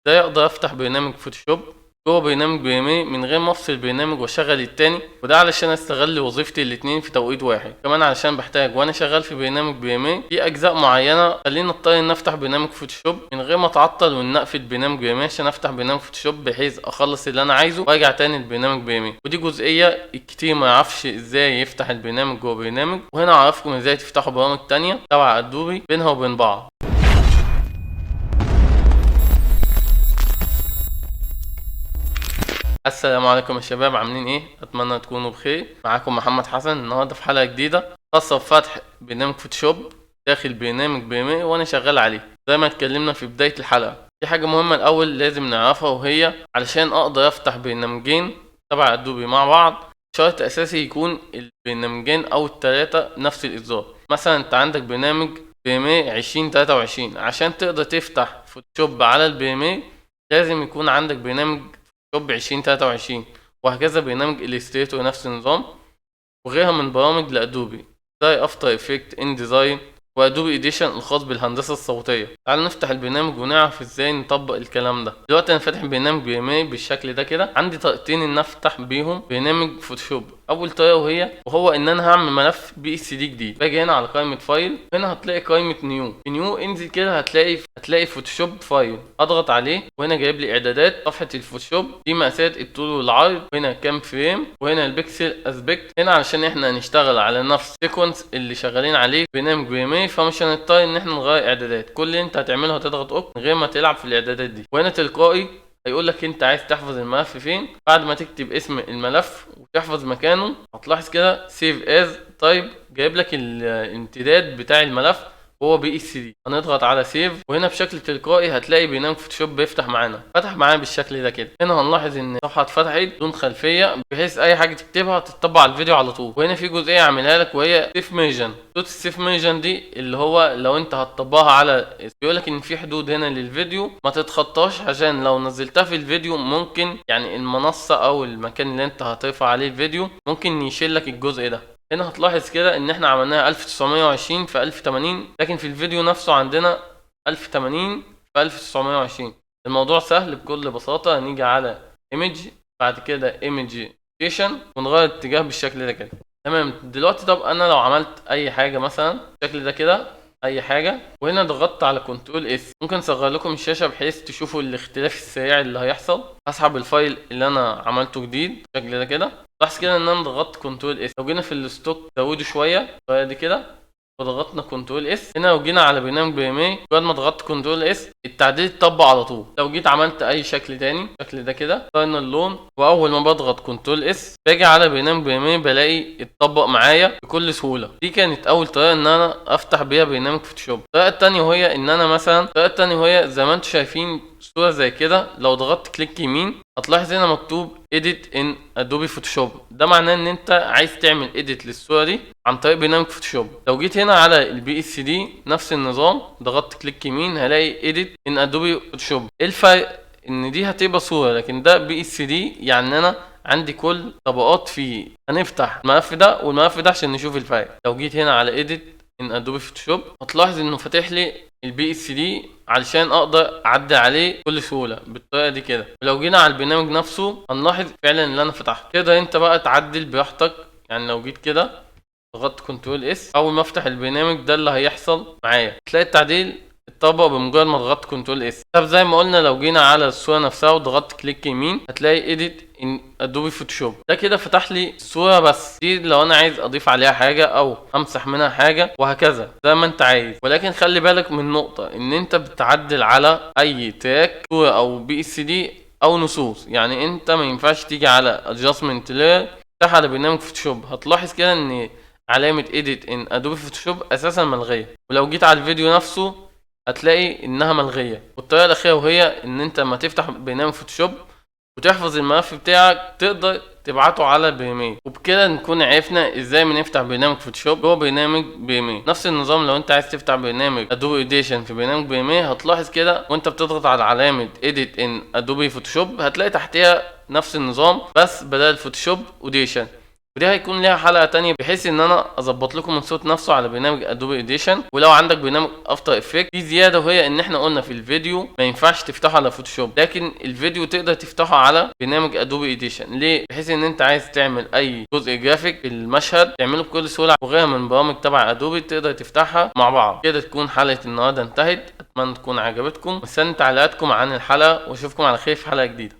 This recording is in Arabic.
ازاي اقدر افتح برنامج فوتوشوب جوه برنامج بريمي من غير ما افصل البرنامج واشغل التاني، وده علشان استغل وظيفتي الاتنين في توقيت واحد. كمان علشان بحتاج وانا شغال في برنامج بريمي في اجزاء معينه خليني اضطر ان افتح برنامج فوتوشوب من غير ما اتعطل وان اقفل برنامج بريمي عشان افتح برنامج فوتوشوب بحيث اخلص اللي انا عايزه وارجع تاني لبرنامج بريمي. ودي جزئيه الكتير ما يعرفش ازاي يفتح البرنامج جوه برنامج، وهنا اعرفكم ازاي تفتحوا برامج تانيه تبع ادوبي بينها وبين بعض. السلام عليكم يا شباب، عاملين ايه؟ اتمنى تكونوا بخير. معاكم محمد حسن النهارده في حلقه جديده خاصه بفتح برنامج فوتوشوب داخل برنامج بريمي وانا شغال عليه. زي ما اتكلمنا في بدايه الحلقه، في حاجه مهمه الاول لازم نعرفها، وهي علشان اقدر افتح برنامجين تبع ادوبي مع بعض شرط اساسي يكون البرنامجين او الثلاثه نفس الاصدار. مثلا انت عندك برنامج بريمي 2023، عشان تقدر تفتح فوتوشوب على البريمي لازم يكون عندك برنامج فوتوشوب 2023، وهكذا برنامج الستريتور نفس النظام، وغيرها من برامج لأدوبي زي افتر افكت، ان ديزاين، وادوبي اديشن الخاص بالهندسه الصوتيه. تعالوا نفتح البرنامج ونعرف ازاي نطبق الكلام ده. دلوقتي انا فاتح برنامج بريمي بالشكل ده كده. عندي طريقتين ان افتح بيهم برنامج فوتوشوب. اول طريقه وهو ان انا هعمل ملف بي اس دي جديد. باجي هنا على قائمه فايل، هنا هتلاقي قائمه نيو انزل كده هتلاقي فوتوشوب فايل، اضغط عليه وهنا جايب لي اعدادات صفحه الفوتوشوب، دي مقاسات الطول والعرض، وهنا كام فريم، وهنا البكسل اسبكت. هنا علشان احنا هنشتغل على نفس السيكونس اللي شغالين عليه برنامج بريمي، فمش هنضطر ان احنا نغير اعدادات. كل اللي انت هتعمله هتضغط اوك من غير ما تلعب في الاعدادات دي، وهنا تلقائي هيقول لك انت عايز تحفظ الملف فين. بعد ما تكتب اسم الملف وتحفظ مكانه هتلاحظ كده سيف از تايب، جايب لك الامتداد بتاع الملف هو بي اس دي. هنضغط على سيف، وهنا بشكل تلقائي هتلاقي برنامج فوتوشوب بيفتح معانا. فتح معانا بالشكل ده كده. هنا هنلاحظ ان الصفحه اتفتحت بدون خلفيه بحيث اي حاجه تكتبها تتطبق على الفيديو على طول. وهنا في جزئيه اعملها لك وهي سيف ميجن. صوت السيف ميجن دي اللي هو لو انت هتطبقها على، بيقول لك ان في حدود هنا للفيديو ما تتخطاش، عشان لو نزلتها في الفيديو ممكن يعني المنصه او المكان اللي انت هترفع عليه الفيديو ممكن يشيل لك الجزء ده. هنا هتلاحظ كده ان احنا عملناها 1920 في 1080، لكن في الفيديو نفسه عندنا 1080 في 1920. الموضوع سهل بكل بساطة. هنيجي على ايمج، بعد كده ايمج روتيشن، ونغير الاتجاه بالشكل ده كده. تمام. دلوقتي طب انا لو عملت اي حاجة مثلا بالشكل ده كده، اي حاجة، وهنا ضغطت على كنترول اس، ممكن اصغر لكم الشاشة بحيث تشوفوا الاختلاف السريع اللي هيحصل. هسحب الفايل اللي انا عملته جديد بالشكل ده كده. لاحظ كده ان انا ضغطت كنترول اس. لو جينا في الستوك زوده شويه دي كده وضغطنا كنترول اس، هنا لو جينا على برنامج بريمي بعد ما ضغطت كنترول اس التعديل اتطبق على طول. لو جيت عملت اي شكل تاني بالشكل ده كده، اخترنا اللون، واول ما بضغط كنترول اس باجي على برنامج بريمي بلاقي اتطبق معايا بكل سهوله. دي كانت اول طريقه ان انا افتح بيها برنامج فوتوشوب. الطريقه التانيه وهي ان انا مثلا زي ما انتم شايفين صوره زي كده، لو ضغطت كليك يمين هتلاحظ هنا مكتوب edit in adobe photoshop. ده معناه ان انت عايز تعمل edit للصوره دي عن طريق برنامج فوتوشوب. لو جيت هنا على البي اس دي نفس النظام، ضغطت كليك يمين هلاقي edit in adobe photoshop. ايه الفرق؟ ان دي هتبقى صوره لكن ده بي اس دي، يعني انا عندي كل طبقات فيه. هنفتح الملف ده والملف ده عشان نشوف الفرق. لو جيت هنا على edit in adobe photoshop هتلاحظ انه فاتح لي البي اس دي علشان اقدر اعدل عليه بكل سهوله بالطريقه دي كده. ولو جينا على البرنامج نفسه هنلاحظ فعلا اللي انا فتحته كده. انت بقى تعدل براحتك. يعني لو جيت كده ضغطت كنترول اس، اول ما افتح البرنامج ده اللي هيحصل معايا، تلاقي التعديل اتطبق بمجرد ما ضغطت كنترول اس. طب زي ما قلنا لو جينا على الصوره نفسها وضغطت كليك يمين هتلاقي edit in adobe photoshop. ده كده فتح لي الصوره، بس دي لو انا عايز اضيف عليها حاجه او امسح منها حاجه وهكذا زي ما انت عايز. ولكن خلي بالك من نقطه، ان انت بتعدل على اي تراك صوره او بي اس دي او نصوص. يعني انت ما ينفعش تيجي على adjustment layer تفتح على برنامج فوتوشوب. هتلاحظ كده ان علامة edit in adobe photoshop اساسا ملغية، ولو جيت على الفيديو نفسه هتلاقي انها ملغية. والطريقة الاخيرة وهي ان انت لما تفتح برنامج فوتوشوب وتحفظ الملف بتاعك تقدر تبعته على بريمي. وبكده نكون عرفنا ازاي بنفتح برنامج فوتوشوب جوه برنامج بريمي. نفس النظام لو انت عايز تفتح برنامج ادوبي اديشن في برنامج بريمي، هتلاحظ كده وانت بتضغط على علامة edit in adobe photoshop هتلاقي تحتها نفس النظام بس بدل فوتوشوب اديشن. ودي هيكون ليها حلقة تانية بحيث ان انا اظبط لكم الصوت نفسه على برنامج ادوبي اديشن. ولو عندك برنامج افتر افكت في زيادة، وهي ان احنا قلنا في الفيديو ما ينفعش تفتحه على فوتوشوب، لكن الفيديو تقدر تفتحه على برنامج ادوبي اديشن. ليه؟ بحيث ان انت عايز تعمل اي جزء جرافيك في المشهد تعمله بكل سهولة، وغيرها من برامج تبع ادوبي تقدر تفتحها مع بعض. كده تكون حلقة النهارده انتهت، اتمنى تكون عجبتكم. مستني تعليقاتكم عن الحلقة، واشوفكم على خير في حلقة جديدة.